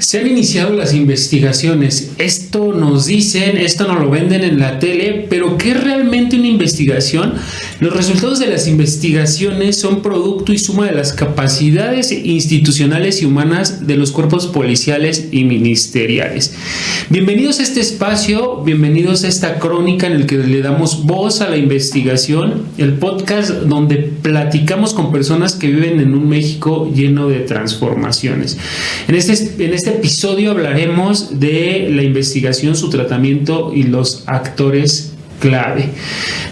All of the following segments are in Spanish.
Se han iniciado las investigaciones. Esto nos dicen, esto nos lo venden en la tele, pero ¿qué es realmente una investigación? Los resultados de las investigaciones son producto y suma de las capacidades institucionales y humanas de los cuerpos policiales y ministeriales. Bienvenidos a este espacio, bienvenidos a esta crónica en el que le damos voz a la investigación, el podcast donde platicamos con personas que viven en un México lleno de transformaciones. En este episodio hablaremos de la investigación, su tratamiento y los actores clave.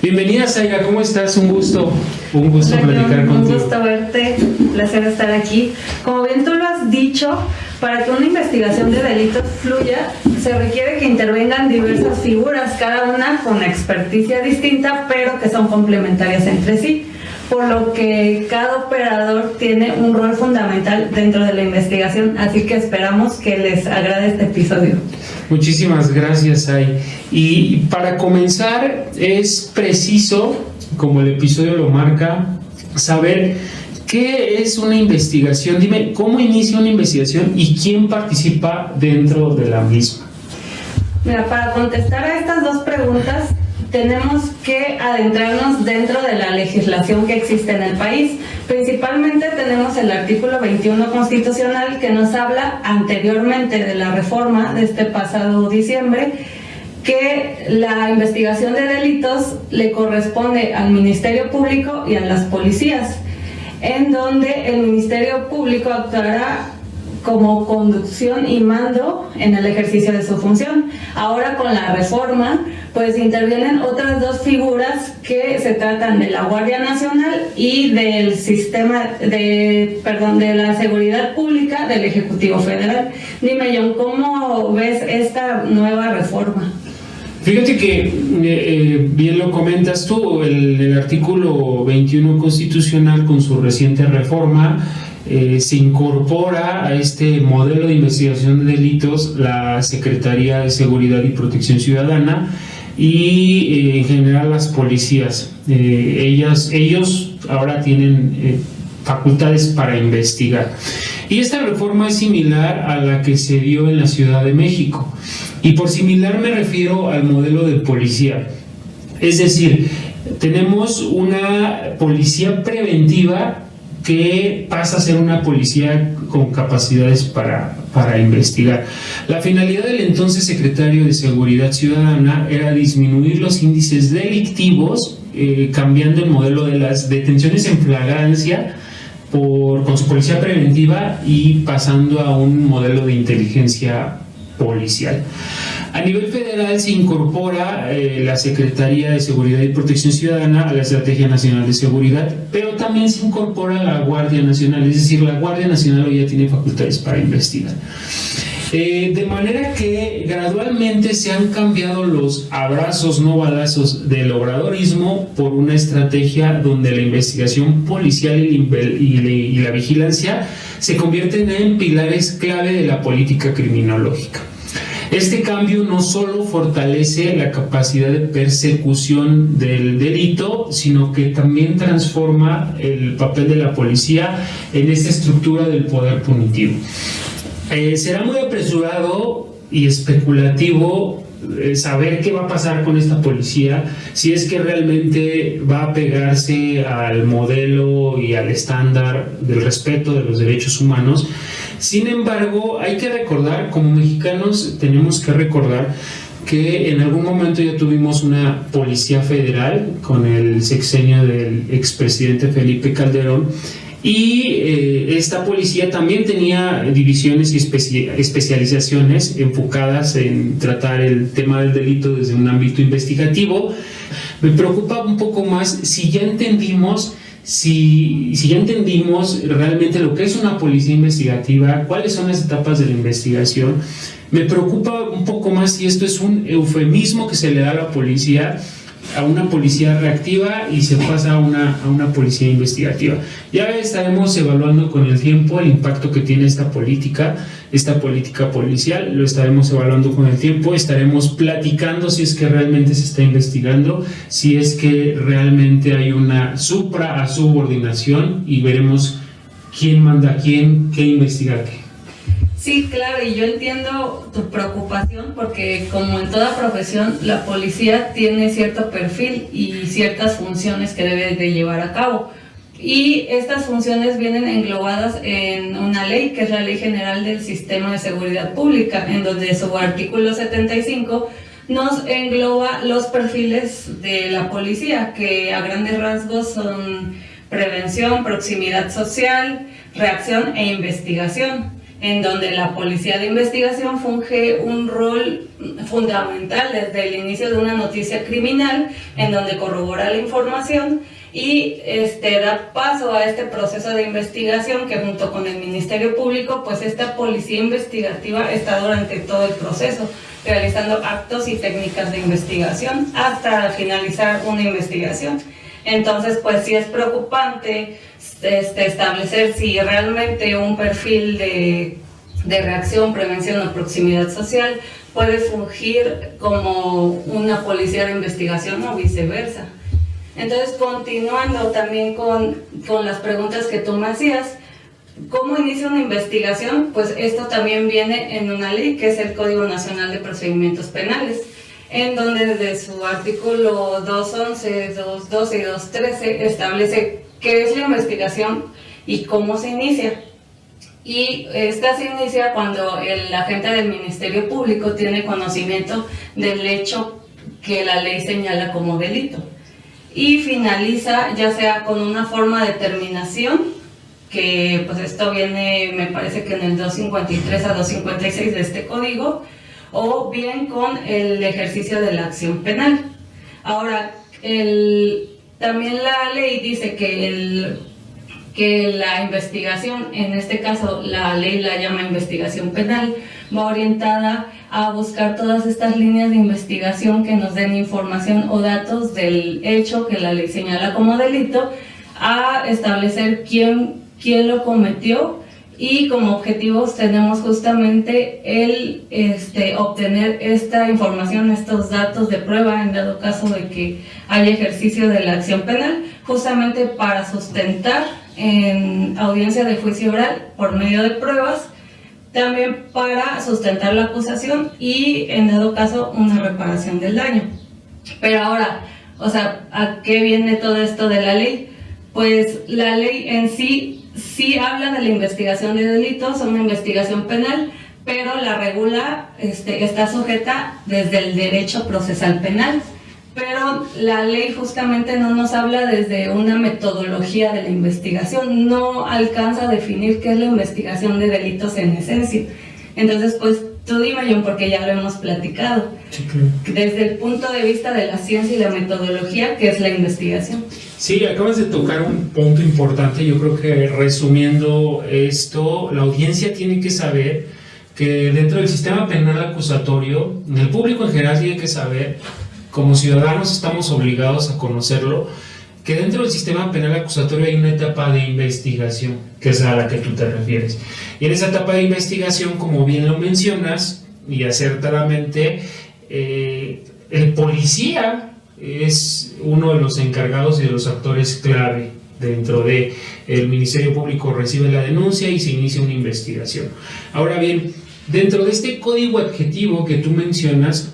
Bienvenida, Zaira, ¿cómo estás? Un gusto platicar contigo. Un gusto verte, un placer estar aquí. Como bien tú lo has dicho, para que una investigación de delitos fluya, se requiere que intervengan diversas figuras, cada una con experticia distinta, pero que son complementarias entre sí, por lo que cada operador tiene un rol fundamental dentro de la investigación, así que esperamos que les agrade este episodio. Muchísimas gracias, Zay. Y para comenzar, es preciso, como el episodio lo marca, saber qué es una investigación. Dime, ¿cómo inicia una investigación y quién participa dentro de la misma? Mira, para contestar a estas dos preguntas, tenemos que adentrarnos dentro de la legislación que existe en el país. Principalmente tenemos el artículo 21 constitucional que nos habla anteriormente de la reforma de este pasado diciembre, que la investigación de delitos le corresponde al Ministerio Público y a las policías, en donde el Ministerio Público actuará como conducción y mando en el ejercicio de su función. Ahora con la reforma, pues intervienen otras dos figuras que se tratan de la Guardia Nacional y del sistema de la seguridad pública del Ejecutivo Federal. Dime, John, ¿cómo ves esta nueva reforma? Fíjate que bien lo comentas tú, el artículo 21 constitucional con su reciente reforma se incorpora a este modelo de investigación de delitos la Secretaría de Seguridad y Protección Ciudadana y en general las policías. Ellos ahora tienen facultades para investigar. Y esta reforma es similar a la que se dio en la Ciudad de México. Y por similar me refiero al modelo de policía. Es decir, tenemos una policía preventiva que pasa a ser una policía con capacidades para investigar. La finalidad del entonces secretario de Seguridad Ciudadana era disminuir los índices delictivos, cambiando el modelo de las detenciones en flagrancia con su policía preventiva y pasando a un modelo de inteligencia policial. A nivel federal se incorpora la Secretaría de Seguridad y Protección Ciudadana a la Estrategia Nacional de Seguridad, pero también se incorpora la Guardia Nacional, es decir, la Guardia Nacional hoy ya tiene facultades para investigar. De manera que gradualmente se han cambiado los abrazos, no balazos del obradorismo por una estrategia donde la investigación policial y la vigilancia se convierten en pilares clave de la política criminológica. Este cambio no solo fortalece la capacidad de persecución del delito, sino que también transforma el papel de la policía en esta estructura del poder punitivo. Será muy apresurado y especulativo saber qué va a pasar con esta policía, si es que realmente va a pegarse al modelo y al estándar del respeto de los derechos humanos. Sin embargo, hay que recordar, como mexicanos tenemos que recordar que en algún momento ya tuvimos una policía federal con el sexenio del expresidente Felipe Calderón, y esta policía también tenía divisiones y especializaciones enfocadas en tratar el tema del delito desde un ámbito investigativo. Me preocupa un poco más si ya entendimos realmente lo que es una policía investigativa, cuáles son las etapas de la investigación. Me preocupa un poco más si esto es un eufemismo que se le da a la policía, a una policía reactiva y se pasa a una policía investigativa. Ya estaremos evaluando con el tiempo el impacto que tiene esta política policial, lo estaremos evaluando con el tiempo, estaremos platicando si es que realmente se está investigando, si es que realmente hay una subordinación y veremos quién manda a quién, qué investiga qué. Sí, claro, y yo entiendo tu preocupación porque como en toda profesión, la policía tiene cierto perfil y ciertas funciones que debe de llevar a cabo. Y estas funciones vienen englobadas en una ley, que es la Ley General del Sistema de Seguridad Pública, en donde su artículo 75 nos engloba los perfiles de la policía, que a grandes rasgos son prevención, proximidad social, reacción e investigación, en donde la policía de investigación funge un rol fundamental desde el inicio de una noticia criminal, en donde corrobora la información y da paso a este proceso de investigación que junto con el Ministerio Público, pues esta policía investigativa está durante todo el proceso, realizando actos y técnicas de investigación hasta finalizar una investigación. Entonces, pues sí es preocupante establecer si realmente un perfil de reacción, prevención o proximidad social puede fungir como una policía de investigación o viceversa. Entonces, continuando también con las preguntas que tú me hacías, ¿cómo inicia una investigación? Pues esto también viene en una ley que es el Código Nacional de Procedimientos Penales, en donde desde su artículo 211, 212 y 213 establece qué es la investigación y cómo se inicia. Y esta se inicia cuando el agente del Ministerio Público tiene conocimiento del hecho que la ley señala como delito. Y finaliza ya sea con una forma de terminación, que pues esto viene, me parece que en el 253 a 256 de este código, o bien con el ejercicio de la acción penal. Ahora, también la ley dice que la investigación, en este caso la ley la llama investigación penal, va orientada a buscar todas estas líneas de investigación que nos den información o datos del hecho que la ley señala como delito, a establecer quién lo cometió, y como objetivos tenemos justamente el obtener esta información, estos datos de prueba en dado caso de que haya ejercicio de la acción penal, justamente para sustentar en audiencia de juicio oral por medio de pruebas, también para sustentar la acusación y en dado caso una reparación del daño. Pero ahora, o sea, ¿a qué viene todo esto de la ley? Pues la ley en sí habla de la investigación de delitos, una investigación penal, pero la regula, está sujeta desde el derecho procesal penal. Pero la ley justamente no nos habla desde una metodología de la investigación, no alcanza a definir qué es la investigación de delitos en esencia. Entonces, pues tú dime, John, porque ya lo hemos platicado. Sí, claro. Desde el punto de vista de la ciencia y la metodología, ¿qué es la investigación? Sí, acabas de tocar un punto importante. Yo creo que resumiendo esto, la audiencia tiene que saber que dentro del sistema penal acusatorio, el público en general tiene que saber, como ciudadanos estamos obligados a conocerlo, que dentro del sistema penal acusatorio hay una etapa de investigación, que es a la que tú te refieres. Y en esa etapa de investigación, como bien lo mencionas, y acertadamente, el policía es uno de los encargados y de los actores clave dentro de el Ministerio Público. Recibe la denuncia y se inicia una investigación. Ahora bien, dentro de este código adjetivo que tú mencionas,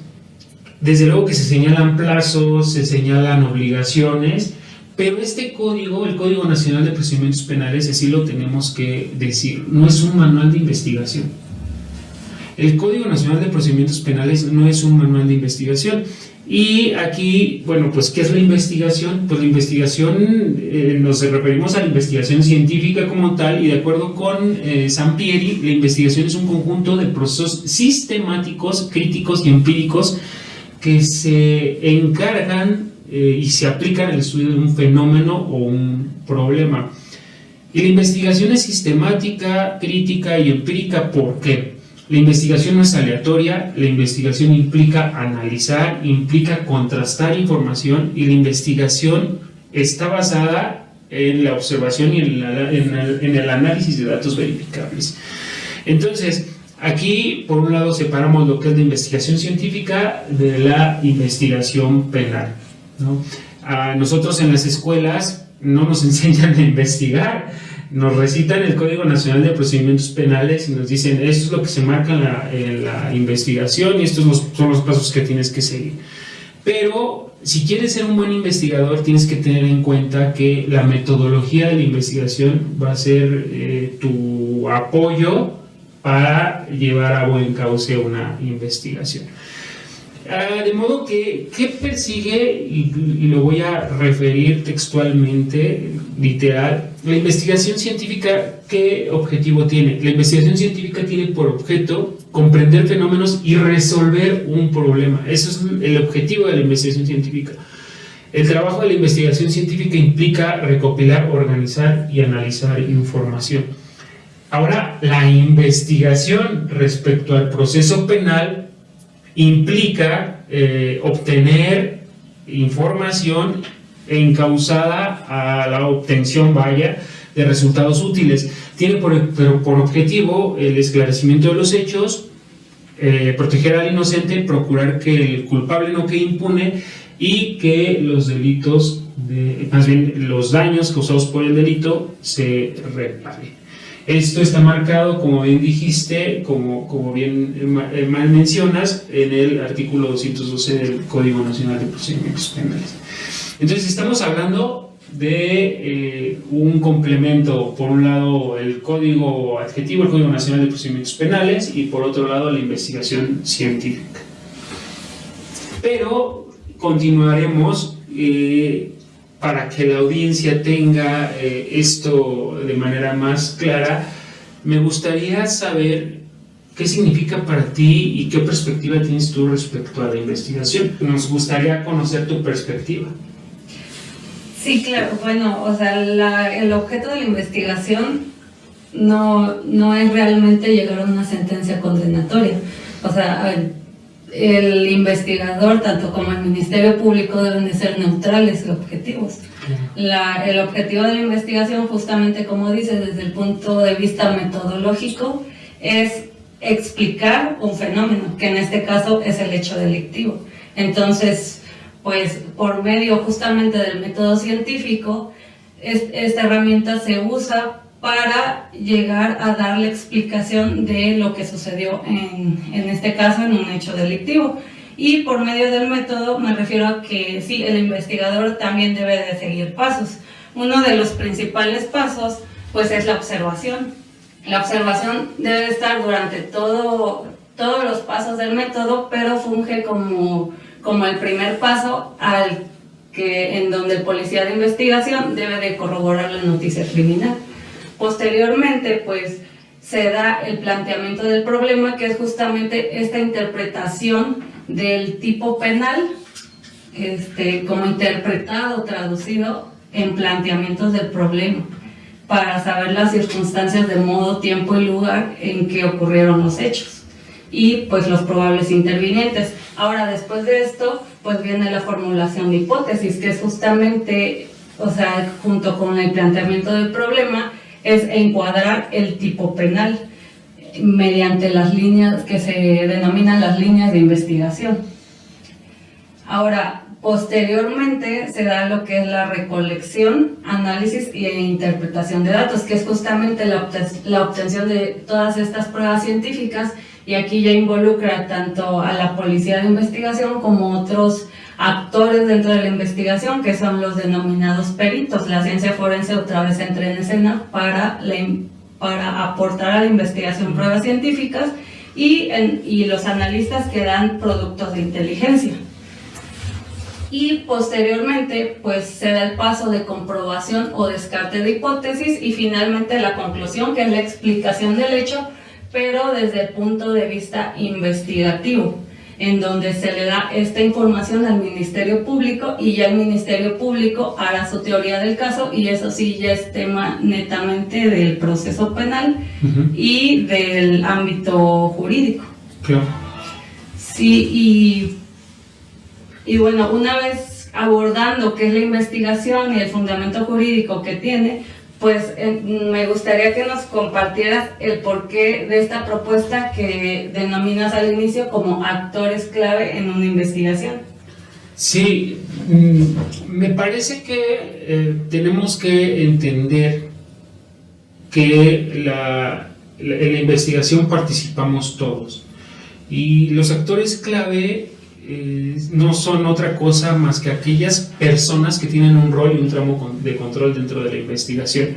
desde luego que se señalan plazos, se señalan obligaciones, pero este código, el Código Nacional de Procedimientos Penales, así lo tenemos que decir, no es un manual de investigación. El Código Nacional de Procedimientos Penales no es un manual de investigación. Y aquí, bueno, pues, ¿qué es la investigación? Pues la investigación, nos referimos a la investigación científica como tal, y de acuerdo con Sampieri, la investigación es un conjunto de procesos sistemáticos, críticos y empíricos que se encargan y se aplican al estudio de un fenómeno o un problema. Y la investigación es sistemática, crítica y empírica. ¿Por qué? La investigación no es aleatoria, la investigación implica analizar, implica contrastar información, y la investigación está basada en la observación y en el análisis de datos verificables. Entonces, aquí, por un lado, separamos lo que es la investigación científica de la investigación penal, ¿no? A nosotros en las escuelas no nos enseñan a investigar. nos recitan el Código Nacional de Procedimientos Penales y nos dicen esto es lo que se marca en la investigación y estos son los pasos que tienes que seguir. Pero si quieres ser un buen investigador tienes que tener en cuenta que la metodología de la investigación va a ser tu apoyo para llevar a buen cauce una investigación. De modo que, ¿qué persigue? Y lo voy a referir textualmente, literal. La investigación científica, ¿qué objetivo tiene? La investigación científica tiene por objeto comprender fenómenos y resolver un problema. Eso es el objetivo de la investigación científica. El trabajo de la investigación científica implica recopilar, organizar y analizar información. Ahora, la investigación respecto al proceso penal implica obtener información encauzada a la obtención, de resultados útiles. Tiene por objetivo el esclarecimiento de los hechos, proteger al inocente, procurar que el culpable no quede impune y que los delitos, más bien los daños causados por el delito, se reparen. Esto está marcado, como bien dijiste, como bien mal mencionas, en el artículo 212 del Código Nacional de Procedimientos Penales. Entonces estamos hablando de un complemento, por un lado el Código Adjetivo, el Código Nacional de Procedimientos Penales, y por otro lado la investigación científica. Pero continuaremos para que la audiencia tenga esto de manera más clara. Me gustaría saber qué significa para ti y qué perspectiva tienes tú respecto a la investigación. Nos gustaría conocer tu perspectiva. Sí, claro. Bueno, o sea, el objeto de la investigación no es realmente llegar a una sentencia condenatoria. O sea, el investigador, tanto como el Ministerio Público, deben de ser neutrales y objetivos. El objetivo de la investigación, justamente como dices, desde el punto de vista metodológico, es explicar un fenómeno, que en este caso es el hecho delictivo. Entonces, pues por medio justamente del método científico, esta herramienta se usa para llegar a dar la explicación de lo que sucedió en este caso en un hecho delictivo. Y por medio del método me refiero a que sí, el investigador también debe de seguir pasos. Uno de los principales pasos pues es la observación. La observación debe estar durante todos los pasos del método, pero funge como el primer paso en donde el policía de investigación debe de corroborar la noticia criminal. Posteriormente, pues, se da el planteamiento del problema, que es justamente esta interpretación del tipo penal, como interpretado, traducido en planteamientos del problema, para saber las circunstancias de modo, tiempo y lugar en que ocurrieron los hechos, y pues los probables intervinientes. Ahora, después de esto, pues viene la formulación de hipótesis, que es justamente, o sea, junto con el planteamiento del problema, es encuadrar el tipo penal mediante las líneas que se denominan las líneas de investigación. Ahora, posteriormente se da lo que es la recolección, análisis e interpretación de datos, que es justamente la obtención de todas estas pruebas científicas, y aquí ya involucra tanto a la policía de investigación como otros actores dentro de la investigación, que son los denominados peritos. La ciencia forense otra vez entra en escena para aportar a la investigación pruebas científicas, y los analistas que dan productos de inteligencia. Y posteriormente pues se da el paso de comprobación o descarte de hipótesis, y finalmente la conclusión, que es la explicación del hecho, pero desde el punto de vista investigativo, en donde se le da esta información al Ministerio Público, y ya el Ministerio Público hará su teoría del caso, y eso sí ya es tema netamente del proceso penal y del ámbito jurídico. Claro. Sí, y bueno, una vez abordando qué es la investigación y el fundamento jurídico que tiene, pues me gustaría que nos compartieras el porqué de esta propuesta que denominas al inicio como actores clave en una investigación. Sí, me parece que tenemos que entender que en la investigación participamos todos. Y los actores clave no son otra cosa más que aquellas personas que tienen un rol y un tramo de control dentro de la investigación.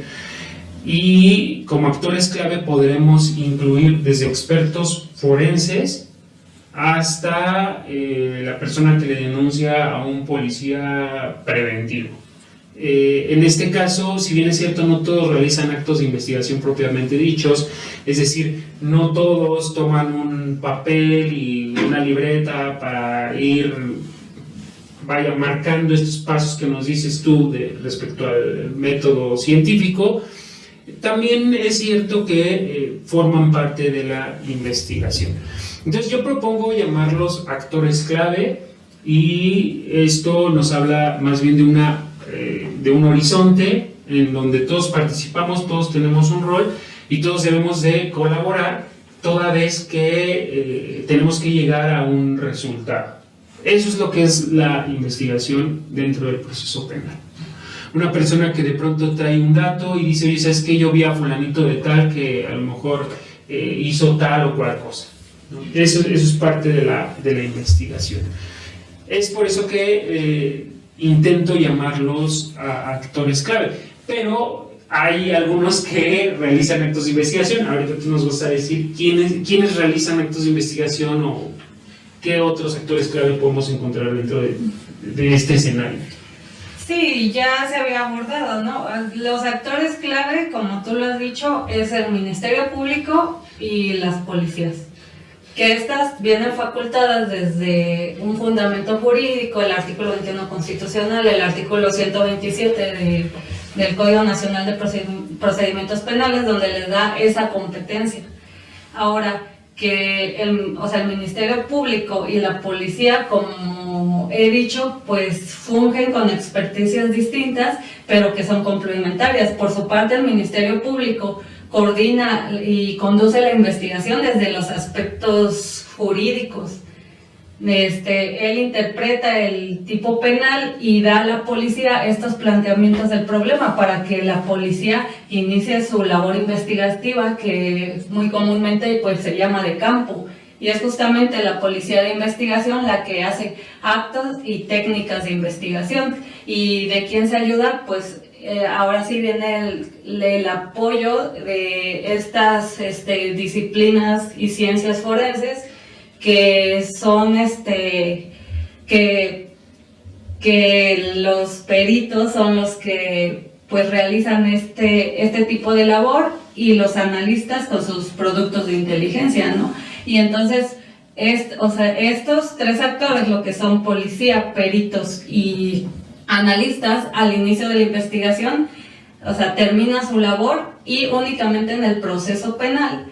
Y como actores clave podremos incluir desde expertos forenses hasta la persona que le denuncia a un policía preventivo. En este caso, si bien es cierto, no todos realizan actos de investigación propiamente dichos, es decir, no todos toman un papel y una libreta para ir, marcando estos pasos que nos dices tú respecto al método científico. También es cierto que forman parte de la investigación. Entonces yo propongo llamarlos actores clave, y esto nos habla más bien de un horizonte en donde todos participamos, todos tenemos un rol y todos debemos de colaborar toda vez que tenemos que llegar a un resultado. Eso es lo que es la investigación dentro del proceso penal. Una persona que de pronto trae un dato y dice, oye, ¿sabes qué? Yo vi a fulanito de tal que a lo mejor hizo tal o cual cosa, ¿no? Eso es parte de la investigación. Es por eso que intento llamarlos a actores clave, pero hay algunos que realizan actos de investigación. Ahorita tú nos vas a decir quiénes realizan actos de investigación o qué otros actores clave podemos encontrar dentro de este escenario. Sí, ya se había abordado, ¿no? Los actores clave, como tú lo has dicho, es el Ministerio Público y las policías, que estas vienen facultadas desde un fundamento jurídico, el artículo 21 constitucional, el artículo 127 del Código Nacional de Procedimientos Penales, donde les da esa competencia. Ahora, que el Ministerio Público y la policía, como he dicho, pues fungen con experticias distintas, pero que son complementarias. Por su parte, el Ministerio Público coordina y conduce la investigación desde los aspectos jurídicos. Él interpreta el tipo penal y da a la policía estos planteamientos del problema para que la policía inicie su labor investigativa, que muy comúnmente pues se llama de campo, y es justamente la policía de investigación la que hace actos y técnicas de investigación. ¿Y de quién se ayuda? Pues ahora sí viene el apoyo de estas disciplinas y ciencias forenses, que son que los peritos son los que pues realizan este tipo de labor, y los analistas con sus productos de inteligencia, ¿no? Y entonces estos tres actores, lo que son policía, peritos y analistas, al inicio de la investigación, termina su labor, y únicamente en el proceso penal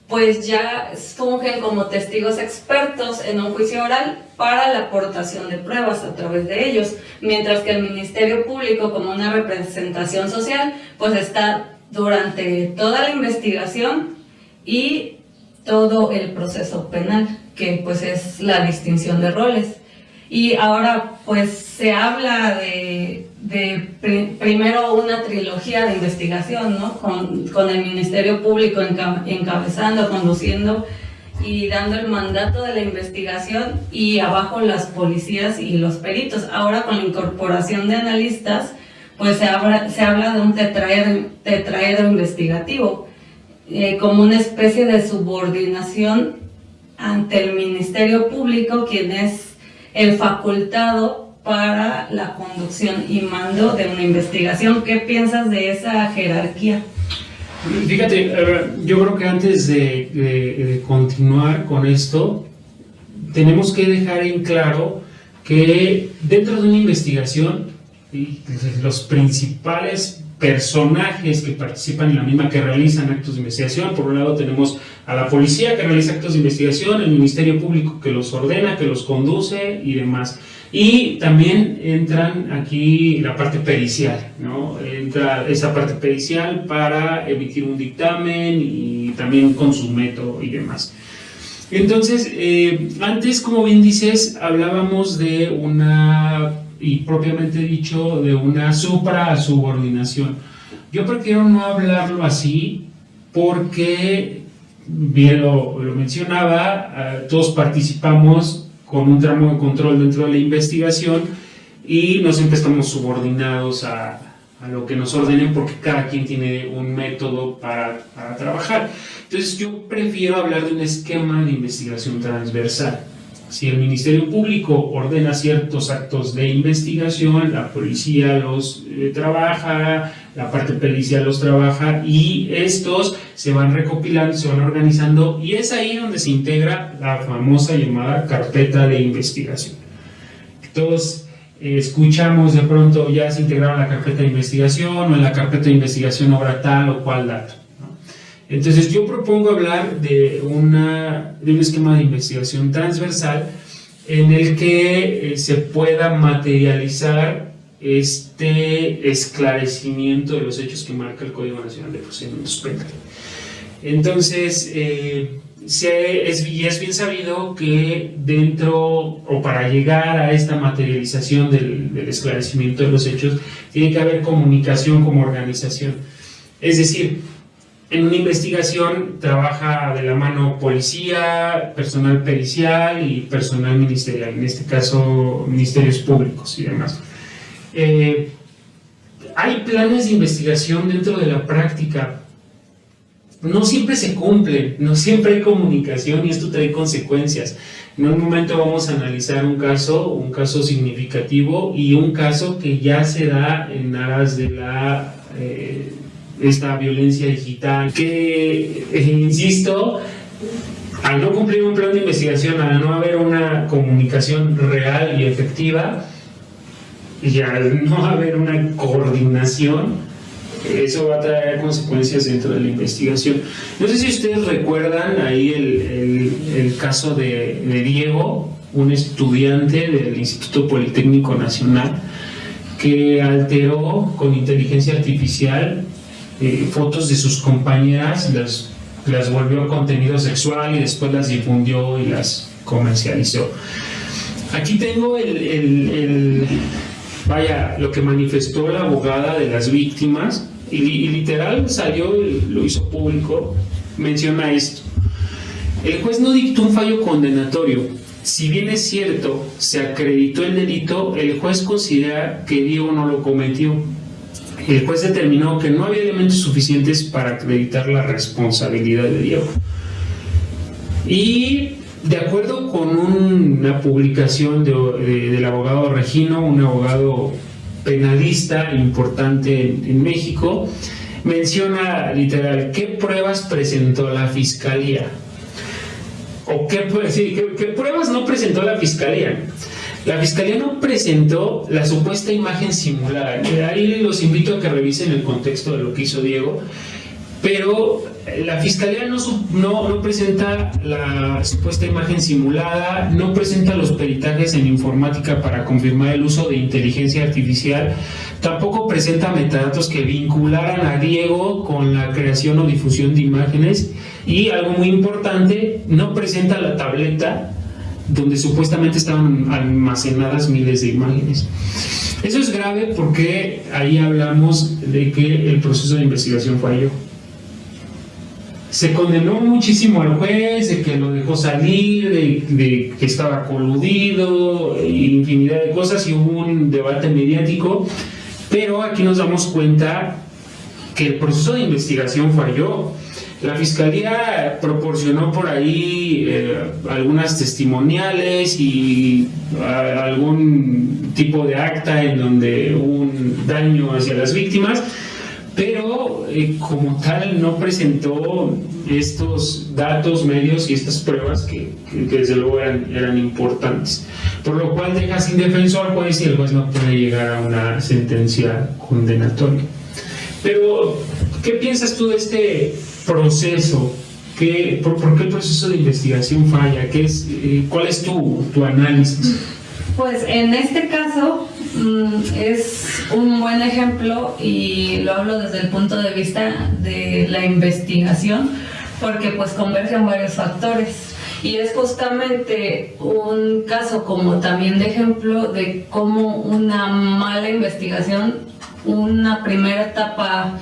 pues ya fungen como testigos expertos en un juicio oral para la aportación de pruebas a través de ellos, mientras que el Ministerio Público, como una representación social, pues está durante toda la investigación y todo el proceso penal, que pues es la distinción de roles. Y ahora pues se habla de primero una trilogía de investigación, ¿no? Con el Ministerio Público encabezando, conduciendo y dando el mandato de la investigación, y abajo las policías y los peritos. Ahora, con la incorporación de analistas, pues se habla de un tetraedro investigativo, como una especie de subordinación ante el Ministerio Público, quien es el facultado para la conducción y mando de una investigación. ¿Qué piensas de esa jerarquía? Fíjate, yo creo que antes de continuar con esto, tenemos que dejar en claro que dentro de una investigación, los principales personajes que participan en la misma, que realizan actos de investigación, por un lado tenemos a la policía, que realiza actos de investigación, el Ministerio Público, que los ordena, que los conduce y demás. Y también entran aquí la parte pericial, ¿no? Entra esa parte pericial para emitir un dictamen y también con su método y demás. Entonces, antes, como bien dices, hablábamos de una, y propiamente dicho, de una supra-subordinación. Yo prefiero no hablarlo así porque, bien lo mencionaba, todos participamos con un tramo de control dentro de la investigación y no siempre estamos subordinados a lo que nos ordenen porque cada quien tiene un método para trabajar. Entonces yo prefiero hablar de un esquema de investigación transversal. Si el Ministerio Público ordena ciertos actos de investigación, la policía los trabaja, la parte pericial los trabaja y estos se van recopilando, se van organizando y es ahí donde se integra la famosa llamada carpeta de investigación. Todos escuchamos de pronto ya se integraron la carpeta de investigación o en la carpeta de investigación obra tal o cual dato. Entonces yo propongo hablar de un esquema de investigación transversal en el que se pueda materializar este esclarecimiento de los hechos que marca el Código Nacional de Procedimientos Penales. Entonces es bien sabido que dentro o para llegar a esta materialización del esclarecimiento de los hechos tiene que haber comunicación como organización. Es decir, en una investigación trabaja de la mano policía, personal pericial y personal ministerial, en este caso ministerios públicos y demás. Hay planes de investigación dentro de la práctica, no siempre se cumplen, no siempre hay comunicación y esto trae consecuencias. En un momento vamos a analizar un caso significativo y un caso que ya se da en aras de esta violencia digital que, insisto, al no cumplir un plan de investigación, al no haber una comunicación real y efectiva y al no haber una coordinación, eso va a traer consecuencias dentro de la investigación. No sé si ustedes recuerdan ahí el caso de Diego, un estudiante del Instituto Politécnico Nacional que alteró con inteligencia artificial fotos de sus compañeras, las volvió contenido sexual y después las difundió y las comercializó. Aquí tengo lo que manifestó la abogada de las víctimas y literal salió y lo hizo público. Menciona esto: el juez no dictó un fallo condenatorio. Si bien es cierto, se acreditó el delito, el juez considera que Diego no lo cometió. El juez determinó que no había elementos suficientes para acreditar la responsabilidad de Diego. Y de acuerdo con una publicación del abogado Regino, un abogado penalista importante en México, menciona literal qué pruebas presentó la fiscalía. ¿O qué pruebas no presentó la fiscalía? La fiscalía no presentó la supuesta imagen simulada. Ahí los invito a que revisen el contexto de lo que hizo Diego, pero la fiscalía no presenta la supuesta imagen simulada, no presenta los peritajes en informática para confirmar el uso de inteligencia artificial, tampoco presenta metadatos que vincularan a Diego con la creación o difusión de imágenes y, algo muy importante, no presenta la tableta donde supuestamente estaban almacenadas miles de imágenes. Eso es grave porque ahí hablamos de que el proceso de investigación falló. Se condenó muchísimo al juez, de que lo dejó salir, de que estaba coludido, infinidad de cosas, y hubo un debate mediático, pero aquí nos damos cuenta que el proceso de investigación falló. La fiscalía proporcionó por ahí algunas testimoniales y algún tipo de acta en donde hubo un daño hacia las víctimas, pero como tal no presentó estos datos, medios y estas pruebas que desde luego eran importantes, por lo cual deja sin defenso al juez y el juez no puede llegar a una sentencia condenatoria. Pero, ¿qué piensas tú de este proceso? ¿Por qué el proceso de investigación falla? ¿Cuál es tu análisis? Pues en este caso es un buen ejemplo y lo hablo desde el punto de vista de la investigación porque pues convergen varios factores y es justamente un caso como también de ejemplo de cómo una mala investigación una primera etapa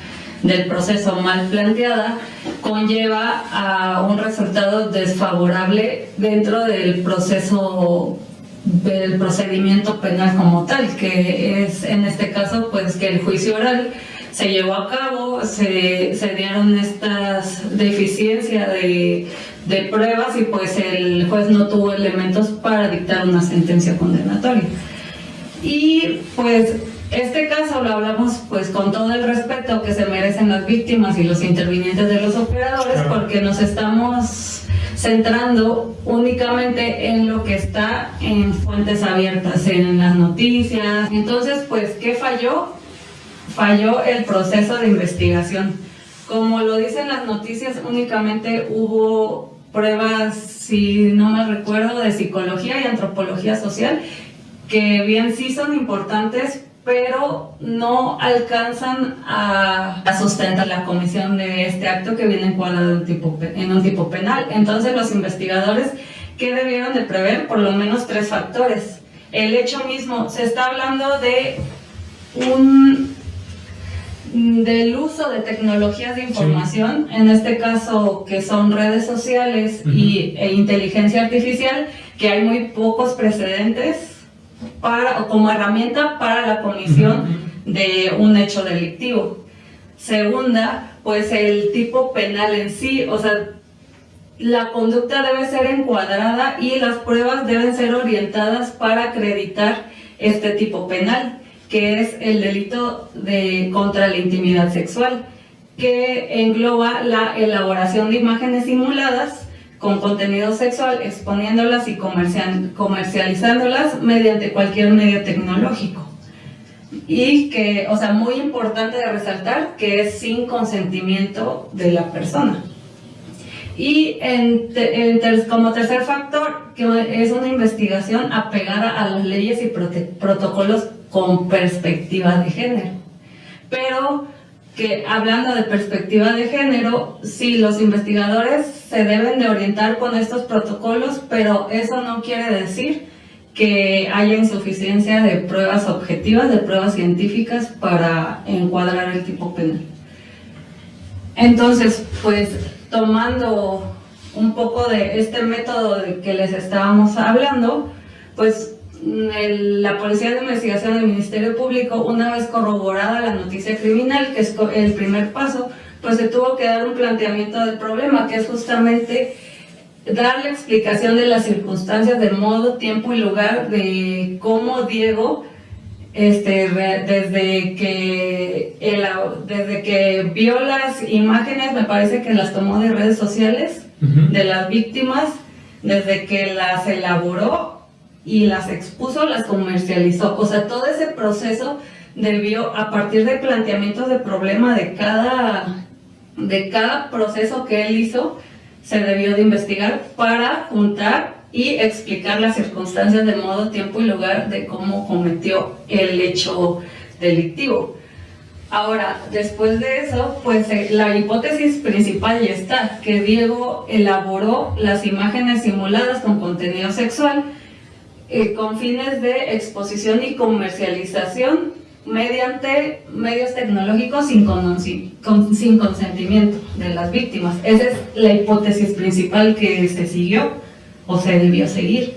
del proceso mal planteada conlleva a un resultado desfavorable dentro del proceso del procedimiento penal como tal, que es en este caso pues que el juicio oral se llevó a cabo, se dieron estas deficiencias de pruebas y pues el juez no tuvo elementos para dictar una sentencia condenatoria. Y pues este caso lo hablamos pues con todo el respeto que se merecen las víctimas y los intervinientes de los operadores, porque nos estamos centrando únicamente en lo que está en fuentes abiertas, en las noticias. Entonces, pues, ¿qué falló? Falló el proceso de investigación. Como lo dicen las noticias, únicamente hubo pruebas, si no me recuerdo, de psicología y antropología social, que bien sí son importantes, pero no alcanzan a sustentar la comisión de este acto que viene encuadrado en un tipo penal. Entonces los investigadores, ¿qué debieron de prever? Por lo menos 3 factores. El hecho mismo, se está hablando del uso de tecnologías de información, en este caso que son redes sociales e inteligencia artificial, que hay muy pocos precedentes como herramienta para la comisión de un hecho delictivo. Segunda, pues el tipo penal en sí, o sea, la conducta debe ser encuadrada y las pruebas deben ser orientadas para acreditar este tipo penal, que es el delito contra la intimidad sexual, que engloba la elaboración de imágenes simuladas con contenido sexual, exponiéndolas y comercializándolas mediante cualquier medio tecnológico. Y que, o sea, muy importante de resaltar, que es sin consentimiento de la persona. Y como tercer factor, que es una investigación apegada a las leyes y protocolos con perspectiva de género. Pero que hablando de perspectiva de género, sí, los investigadores se deben de orientar con estos protocolos, pero eso no quiere decir que haya insuficiencia de pruebas objetivas, de pruebas científicas para encuadrar el tipo penal. Entonces, pues tomando un poco de este método de que les estábamos hablando, pues la Policía de Investigación del Ministerio Público, una vez corroborada la noticia criminal, que es el primer paso, pues se tuvo que dar un planteamiento del problema, que es justamente dar la explicación de las circunstancias, del modo, tiempo y lugar de cómo Diego, desde que vio las imágenes, me parece que las tomó de redes sociales, de las víctimas, desde que las elaboró y las expuso, las comercializó. O sea, todo ese proceso debió, a partir de planteamientos de problema de cada proceso que él hizo, se debió de investigar para juntar y explicar las circunstancias de modo, tiempo y lugar de cómo cometió el hecho delictivo. Ahora, después de eso, pues la hipótesis principal ya está, que Diego elaboró las imágenes simuladas con contenido sexual con fines de exposición y comercialización mediante medios tecnológicos sin consentimiento de las víctimas. Esa es la hipótesis principal que se siguió o se debió seguir.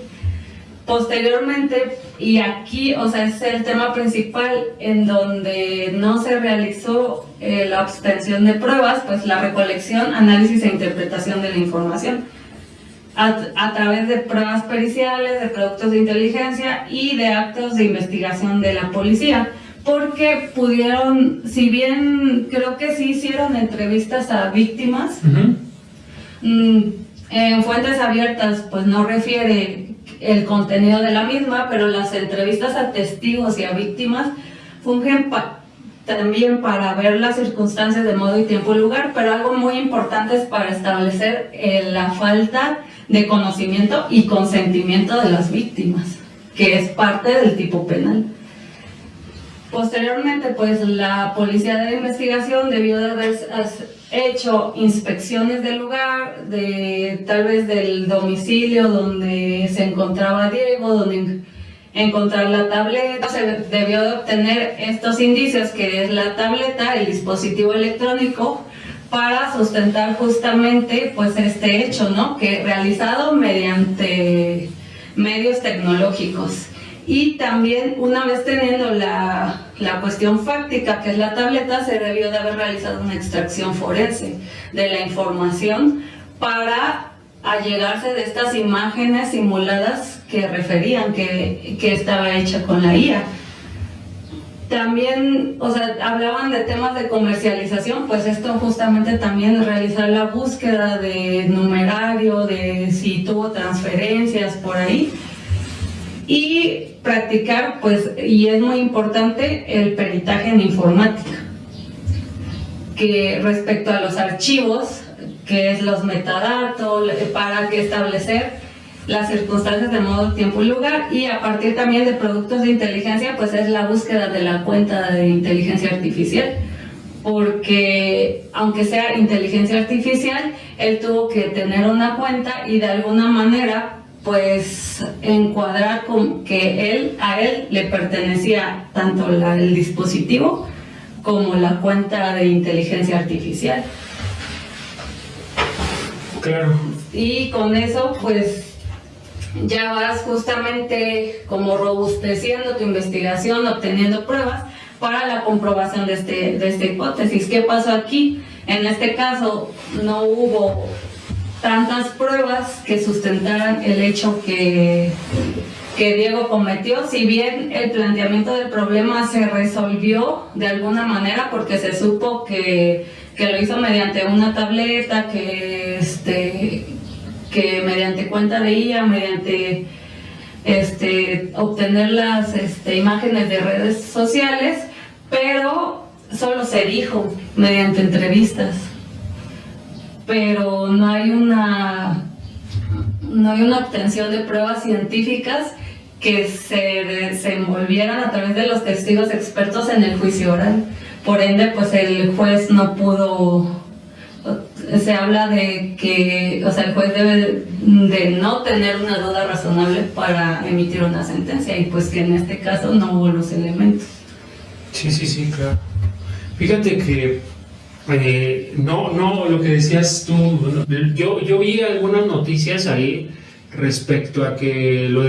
Posteriormente, y aquí, o sea, es el tema principal en donde no se realizó la obtención de pruebas, pues la recolección, análisis e interpretación de la información a través de pruebas periciales, de productos de inteligencia y de actos de investigación de la policía, porque pudieron, si bien creo que sí hicieron entrevistas a víctimas, en fuentes abiertas pues no refiere el contenido de la misma, pero las entrevistas a testigos y a víctimas fungen también para ver las circunstancias de modo y tiempo y lugar, pero algo muy importante es para establecer la falta de conocimiento y consentimiento de las víctimas, que es parte del tipo penal. Posteriormente, pues la Policía de Investigación debió de haber hecho inspecciones del lugar, tal vez del domicilio donde se encontraba Diego, donde encontrar la tableta. Se debió de obtener estos indicios, que es la tableta, el dispositivo electrónico, para sustentar justamente pues este hecho, ¿no? Que realizado mediante medios tecnológicos. Y también, una vez teniendo la cuestión fáctica, que es la tableta, se debió de haber realizado una extracción forense de la información para allegarse de estas imágenes simuladas que referían que estaba hecha con la IA. También, o sea, hablaban de temas de comercialización, pues esto justamente también realizar la búsqueda de numerario, de si tuvo transferencias por ahí, y practicar, pues, y es muy importante, el peritaje en informática, que respecto a los archivos, que es los metadatos, para que establecer las circunstancias de modo, tiempo y lugar, y a partir también de productos de inteligencia, pues es la búsqueda de la cuenta de inteligencia artificial, porque aunque sea inteligencia artificial, él tuvo que tener una cuenta y de alguna manera pues encuadrar con que a él le pertenecía tanto el dispositivo como la cuenta de inteligencia artificial. Claro. Y con eso pues ya vas justamente como robusteciendo tu investigación, obteniendo pruebas para la comprobación de esta hipótesis. ¿Qué pasó aquí? En este caso no hubo tantas pruebas que sustentaran el hecho que Diego cometió, si bien el planteamiento del problema se resolvió de alguna manera, porque se supo que lo hizo mediante una tableta, que mediante cuenta de IA, mediante obtener las imágenes de redes sociales, pero solo se dijo mediante entrevistas, pero no hay una obtención de pruebas científicas que se desenvolvieran a través de los testigos expertos en el juicio oral. Por ende, pues el juez no pudo, se habla de que, o sea, el juez debe de no tener una duda razonable para emitir una sentencia, y pues que en este caso no hubo los elementos. Sí, claro. Fíjate que no, lo que decías tú, yo vi algunas noticias ahí respecto a que lo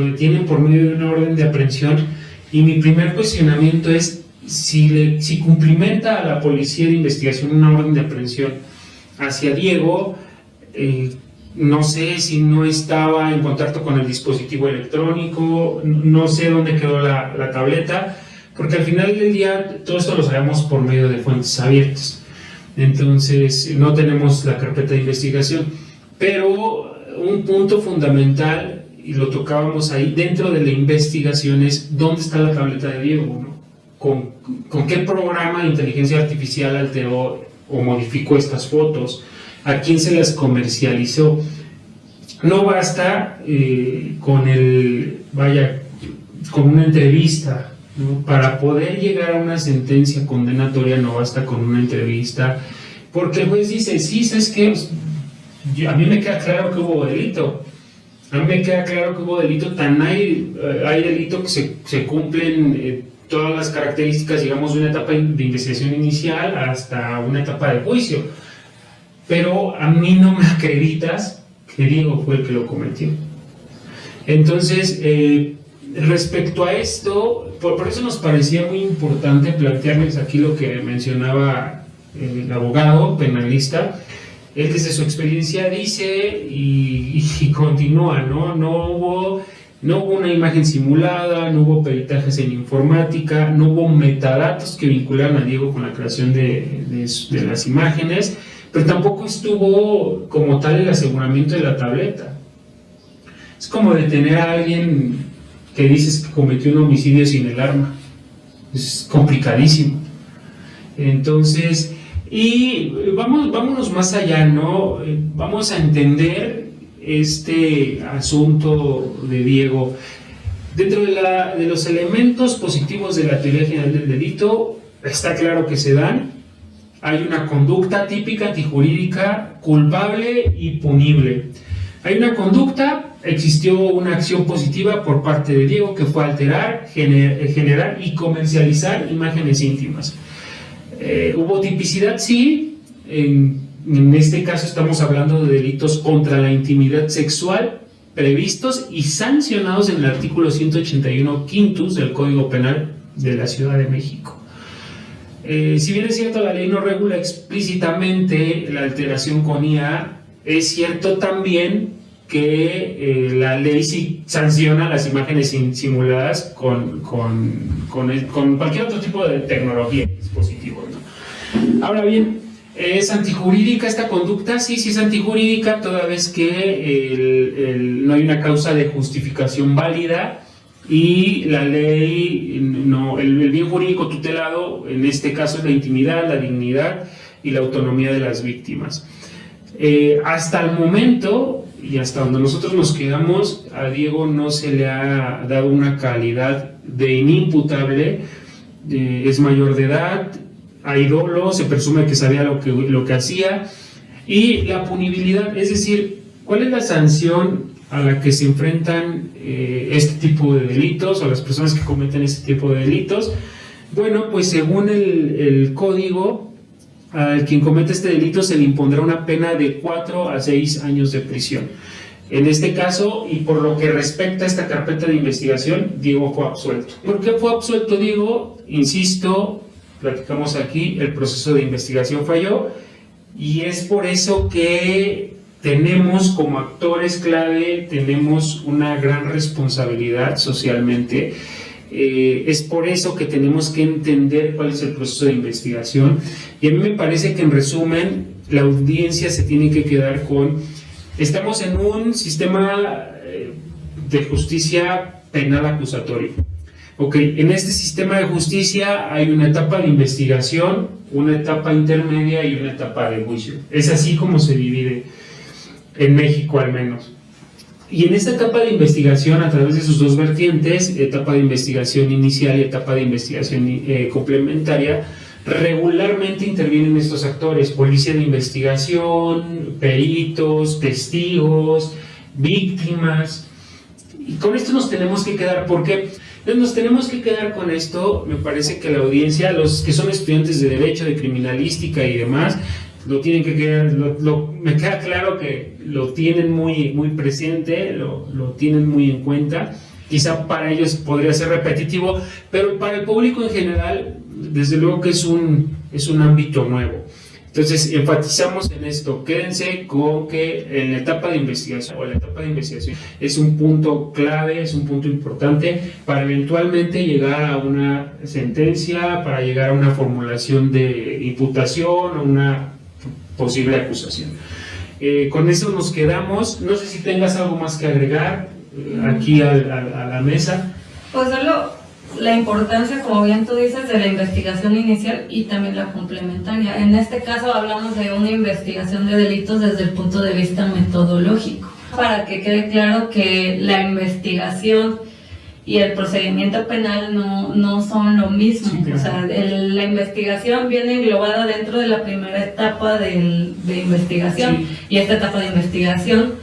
detienen por medio de una orden de aprehensión, y mi primer cuestionamiento es si cumplimenta a la policía de investigación una orden de aprehensión hacia Diego, no sé si no estaba en contacto con el dispositivo electrónico, no sé dónde quedó la tableta, porque al final del día todo esto lo sabemos por medio de fuentes abiertas. Entonces no tenemos la carpeta de investigación, pero un punto fundamental, y lo tocábamos ahí dentro de la investigación, es dónde está la tableta de Diego, ¿no? ¿Con qué programa de inteligencia artificial alteró o modificó estas fotos? ¿A quién se las comercializó? No basta con una entrevista, ¿no? Para poder llegar a una sentencia condenatoria no basta con una entrevista, porque el juez dice, sí, ¿sabes qué? A mí me queda claro que hubo delito. Tan hay delito que se cumplen todas las características, digamos, de una etapa de investigación inicial hasta una etapa de juicio. Pero a mí no me acreditas que Diego fue el que lo cometió. Entonces, respecto a esto, por eso nos parecía muy importante plantearles aquí lo que mencionaba el abogado penalista. Él desde su experiencia dice y continúa, ¿no? No hubo una imagen simulada, no hubo peritajes en informática, no hubo metadatos que vincularan a Diego con la creación de las imágenes, pero tampoco estuvo como tal el aseguramiento de la tableta. Es como detener a alguien que dices que cometió un homicidio sin el arma. Es complicadísimo. Entonces, y vámonos más allá, ¿no? Vamos a entender este asunto de Diego. Dentro de los elementos positivos de la teoría general del delito, está claro que se dan. Hay una conducta típica antijurídica culpable y punible. Hay una conducta, existió una acción positiva por parte de Diego que fue alterar, generar y comercializar imágenes íntimas. ¿Hubo tipicidad? Sí. En este caso estamos hablando de delitos contra la intimidad sexual previstos y sancionados en el artículo 181 quintus del Código Penal de la Ciudad de México. Si bien es cierto, la ley no regula explícitamente la alteración con IA, es cierto también que la ley sí sanciona las imágenes simuladas con cualquier otro tipo de tecnología, dispositivo, ¿no? Ahora bien, ¿es antijurídica esta conducta? Sí, sí es antijurídica, toda vez que no hay una causa de justificación válida y la ley, no, el bien jurídico tutelado, en este caso es la intimidad, la dignidad y la autonomía de las víctimas. Hasta el momento, y hasta donde nosotros nos quedamos, a Diego no se le ha dado una calidad de inimputable, es mayor de edad, hay dolo, se presume que sabía lo que hacía, y la punibilidad, es decir, ¿cuál es la sanción a la que se enfrentan este tipo de delitos o las personas que cometen este tipo de delitos? Bueno, pues según el código, al quien comete este delito se le impondrá una pena de 4 a 6 años de prisión. En este caso, y por lo que respecta a esta carpeta de investigación, Diego fue absuelto. ¿Por qué fue absuelto Diego? Insisto, platicamos aquí, el proceso de investigación falló, y es por eso que tenemos como actores clave, tenemos una gran responsabilidad socialmente. Es por eso que tenemos que entender cuál es el proceso de investigación, y a mí me parece que en resumen la audiencia se tiene que quedar con: estamos en un sistema de justicia penal acusatorio. Ok, en este sistema de justicia hay una etapa de investigación, una etapa intermedia y una etapa de juicio. Es así como se divide en México, al menos. Y en esta etapa de investigación, a través de sus dos vertientes, etapa de investigación inicial y etapa de investigación complementaria, regularmente intervienen estos actores: policía de investigación, peritos, testigos, víctimas. Y con esto nos tenemos que quedar. ¿Por qué? Nos tenemos que quedar con esto. Me parece que la audiencia, los que son estudiantes de Derecho, de Criminalística y demás, lo tienen que quedar, me queda claro que lo tienen muy, muy presente, lo tienen muy en cuenta. Quizá para ellos podría ser repetitivo, pero para el público en general, desde luego que es un ámbito nuevo. Entonces, enfatizamos en esto: quédense con que en la etapa de investigación, es un punto clave, es un punto importante para eventualmente llegar a una sentencia, para llegar a una formulación de imputación o una posible acusación. Con eso nos quedamos. No sé si tengas algo más que agregar aquí a la mesa. Pues solo la importancia, como bien tú dices, de la investigación inicial y también la complementaria. En este caso hablamos de una investigación de delitos desde el punto de vista metodológico, para que quede claro que la investigación y el procedimiento penal no son lo mismo. Sí, claro. O sea, la investigación viene englobada dentro de la primera etapa de investigación, sí. Y esta etapa de investigación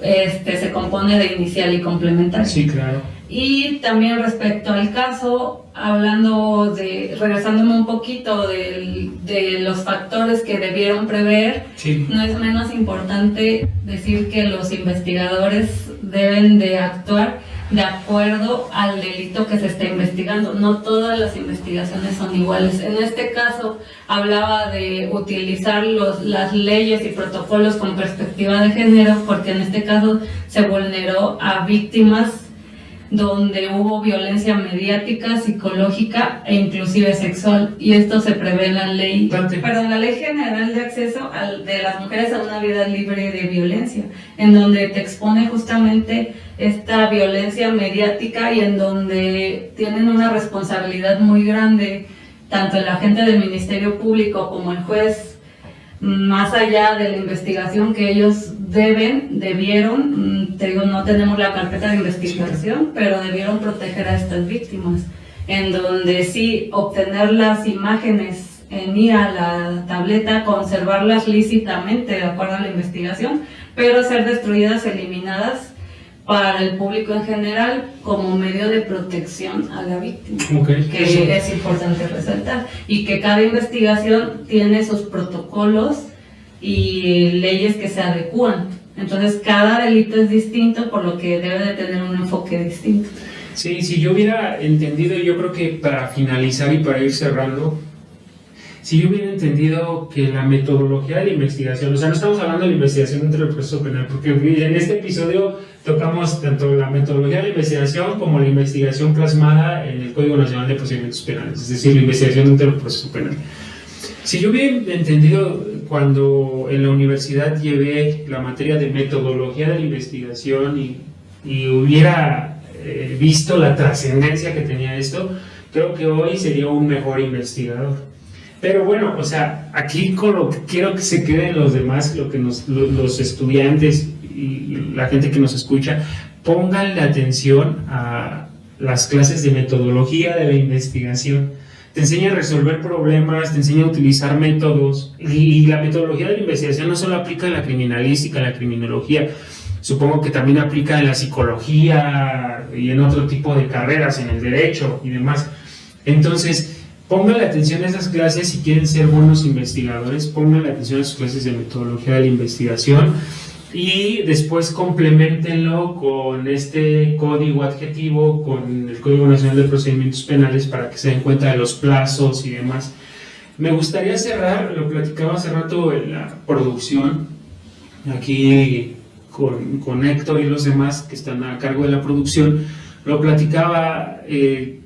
se compone de inicial y complementaria. Sí, claro. Y también respecto al caso, regresándome un poquito de los factores que debieron prever, sí. No es menos importante decir que los investigadores deben de actuar de acuerdo al delito que se está investigando. No todas las investigaciones son iguales. En este caso hablaba de utilizar las leyes y protocolos con perspectiva de género, porque en este caso se vulneró a víctimas donde hubo violencia mediática, psicológica e inclusive sexual, y esto se prevé en la ley, la Ley General de Acceso de las Mujeres a una Vida Libre de Violencia, en donde te expone justamente esta violencia mediática y en donde tienen una responsabilidad muy grande tanto el agente del Ministerio Público como el juez, más allá de la investigación que ellos debieron, te digo, no tenemos la carpeta de investigación, pero debieron proteger a estas víctimas, en donde sí, obtener las imágenes en IA, la tableta, conservarlas lícitamente de acuerdo a la investigación, pero ser destruidas, eliminadas para el público en general como medio de protección a la víctima, que es importante resaltar, y que cada investigación tiene sus protocolos y leyes que se adecúan. Entonces cada delito es distinto, por lo que debe de tener un enfoque distinto. Sí, si yo hubiera entendido, yo creo que para finalizar y para ir cerrando, si yo hubiera entendido que la metodología de la investigación, o sea, no estamos hablando de la investigación dentro del proceso penal, porque en este episodio tocamos tanto la metodología de la investigación como la investigación plasmada en el Código Nacional de Procedimientos Penales, es decir, la investigación dentro del proceso penal. Si yo hubiera entendido cuando en la universidad llevé la materia de metodología de la investigación y hubiera visto la trascendencia que tenía esto, creo que hoy sería un mejor investigador. Pero bueno, o sea, aquí con lo que quiero que se queden los demás, lo que los estudiantes y la gente que nos escucha, pónganle atención a las clases de metodología de la investigación. Te enseña a resolver problemas, te enseña a utilizar métodos, y la metodología de la investigación no solo aplica en la criminalística, en la criminología, supongo que también aplica en la psicología y en otro tipo de carreras, en el derecho y demás. Entonces, pónganle atención a esas clases si quieren ser buenos investigadores, pónganle atención a sus clases de metodología de la investigación y después complementenlo con este código adjetivo, con el Código Nacional de Procedimientos Penales para que se den cuenta de los plazos y demás. Me gustaría cerrar, lo platicaba hace rato en la producción, aquí con Héctor y los demás que están a cargo de la producción, lo platicaba,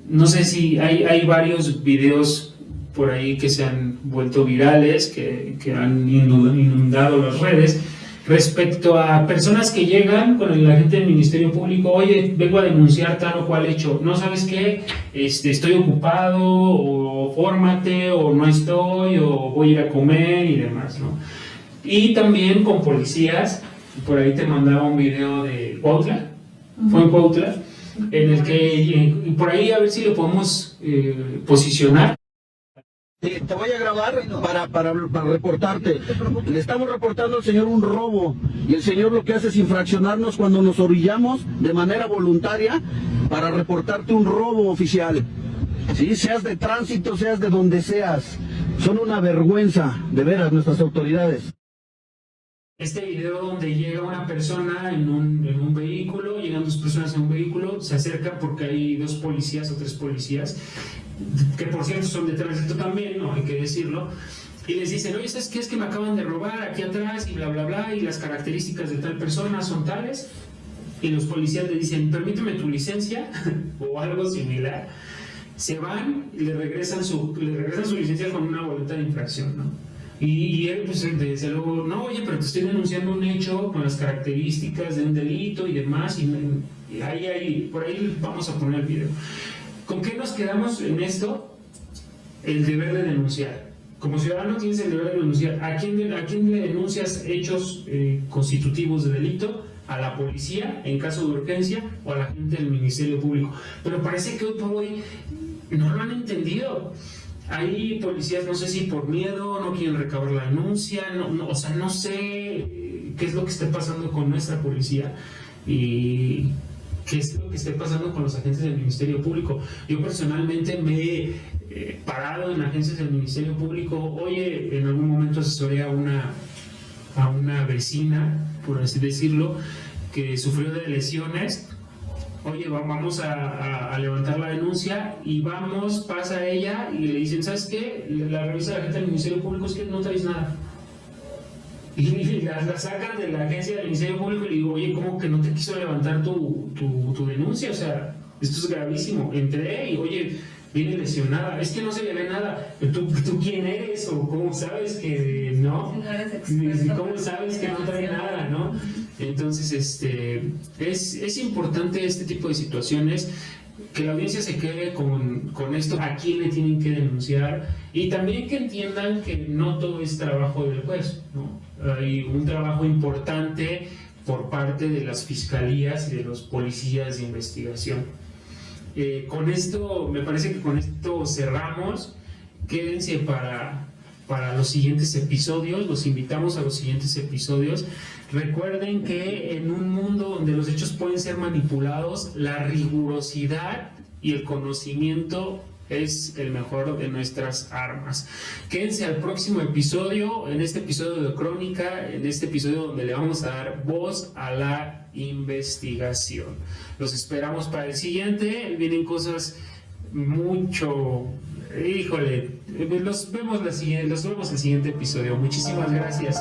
no sé si hay varios videos por ahí que se han vuelto virales, que han inundado las redes, respecto a personas que llegan con el agente del Ministerio Público, oye, vengo a denunciar tal o cual hecho, no sabes qué, estoy ocupado, o fórmate, o no estoy, o voy a ir a comer y demás, ¿no? Y también con policías, por ahí te mandaba un video de Cuautla, fue en Cuautla, en el que, por ahí a ver si lo podemos posicionar. Te voy a grabar para reportarte. Le estamos reportando al señor un robo y el señor lo que hace es infraccionarnos cuando nos orillamos de manera voluntaria para reportarte un robo oficial. ¿Sí? Seas de tránsito, seas de donde seas. Son una vergüenza, de veras, nuestras autoridades. Este video donde llega una persona en un vehículo, llegan dos personas en un vehículo, se acercan porque hay dos policías o tres policías, que por cierto son de tránsito también, no hay que decirlo, y les dicen, oye, ¿sabes qué? Es que me acaban de robar aquí atrás y bla, bla, bla, y las características de tal persona son tales, y los policías le dicen, permíteme tu licencia, o algo similar, se van y le regresan su licencia con una boleta de infracción, ¿no? Y él, pues, desde luego, no, oye, pero te estoy denunciando un hecho con las características de un delito y demás, y ahí, por ahí vamos a poner el video. ¿Con qué nos quedamos en esto? El deber de denunciar. Como ciudadano tienes el deber de denunciar. ¿A quién le denuncias hechos constitutivos de delito? A la policía, en caso de urgencia, o a la gente del Ministerio Público. Pero parece que hoy por hoy no lo han entendido. Hay policías, no sé si por miedo, no quieren recabar la denuncia, o sea, no sé qué es lo que esté pasando con nuestra policía y qué es lo que esté pasando con los agentes del Ministerio Público. Yo personalmente me he parado en agencias del Ministerio Público, oye, en algún momento asesoré a una vecina, por así decirlo, que sufrió de lesiones. Oye, vamos a levantar la denuncia y pasa ella y le dicen, ¿sabes qué? La revisa la gente del Ministerio Público, es que no traes nada. Y la sacan de la agencia del Ministerio Público y le digo, oye, ¿cómo que no te quiso levantar tu denuncia? O sea, esto es gravísimo. Entré y, oye, viene lesionada, es que no se le ve nada. ¿Tú quién eres? ¿O cómo sabes que no? ¿Cómo sabes que no trae nada, no? Entonces, es importante este tipo de situaciones, que la audiencia se quede con esto, a quién le tienen que denunciar, y también que entiendan que no todo es trabajo del juez, ¿no? Hay un trabajo importante por parte de las fiscalías y de los policías de investigación. Con esto, me parece que con esto cerramos. Quédense para para los siguientes episodios. Los invitamos a los siguientes episodios. Recuerden que en un mundo donde los hechos pueden ser manipulados, la rigurosidad y el conocimiento es el mejor de nuestras armas. Quédense al próximo episodio, en este episodio de Crónica, en este episodio donde le vamos a dar voz a la investigación. Los esperamos para el siguiente. Vienen cosas mucho... Híjole, los vemos el siguiente episodio. Muchísimas gracias.